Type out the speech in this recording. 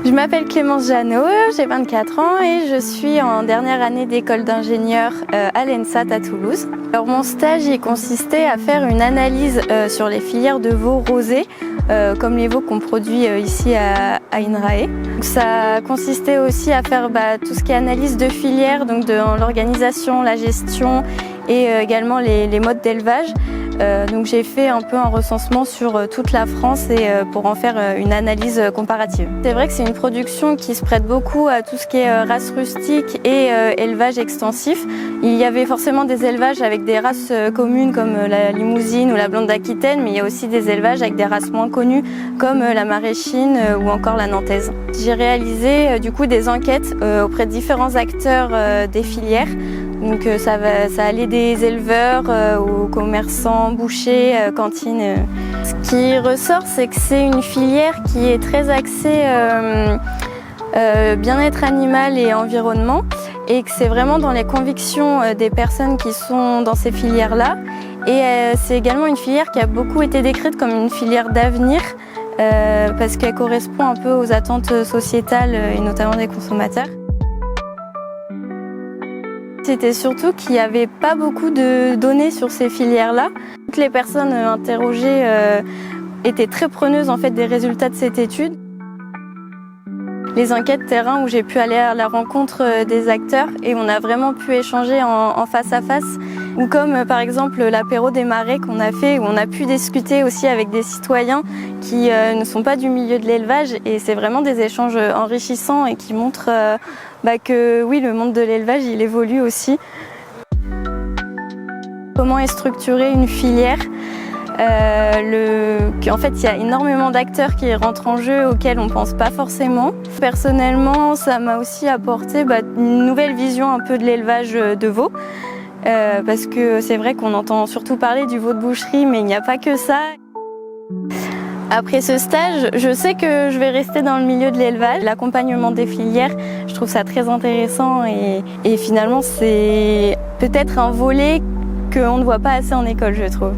Je m'appelle Clémence Jeannot, j'ai 24 ans et je suis en dernière année d'école d'ingénieur à l'ENSAT à Toulouse. Alors mon stage il consistait à faire une analyse sur les filières de veaux rosés, comme les veaux qu'on produit ici à INRAE. Donc, ça consistait aussi à faire tout ce qui est analyse de filières, donc de l'organisation, la gestion et également les modes d'élevage. Donc j'ai fait un peu un recensement sur toute la France et pour en faire une analyse comparative. C'est vrai que c'est une production qui se prête beaucoup à tout ce qui est race rustique et élevage extensif. Il y avait forcément des élevages avec des races communes comme la Limousine ou la Blonde d'Aquitaine, mais il y a aussi des élevages avec des races moins connues comme la Maréchine ou encore la Nantaise. J'ai réalisé du coup des enquêtes auprès de différents acteurs des filières. Donc ça allait des éleveurs aux commerçants, bouchers, cantines. Ce qui ressort, c'est que c'est une filière qui est très axée bien-être animal et environnement et que c'est vraiment dans les convictions des personnes qui sont dans ces filières-là. Et c'est également une filière qui a beaucoup été décrite comme une filière d'avenir parce qu'elle correspond un peu aux attentes sociétales et notamment des consommateurs. C'était surtout qu'il n'y avait pas beaucoup de données sur ces filières-là. Toutes les personnes interrogées étaient très preneuses en fait, des résultats de cette étude. Les enquêtes terrain où j'ai pu aller à la rencontre des acteurs et on a vraiment pu échanger en face à face. Ou comme par exemple l'apéro des marais qu'on a fait où on a pu discuter aussi avec des citoyens qui ne sont pas du milieu de l'élevage et c'est vraiment des échanges enrichissants et qui montrent que oui, le monde de l'élevage il évolue aussi. Comment est structurée une filière? En fait, il y a énormément d'acteurs qui rentrent en jeu auxquels on ne pense pas forcément. Personnellement, ça m'a aussi apporté une nouvelle vision un peu de l'élevage de veaux. Parce que c'est vrai qu'on entend surtout parler du veau de boucherie, mais il n'y a pas que ça. Après ce stage, je sais que je vais rester dans le milieu de l'élevage. L'accompagnement des filières, je trouve ça très intéressant et finalement c'est peut-être un volet qu'on ne voit pas assez en école, je trouve.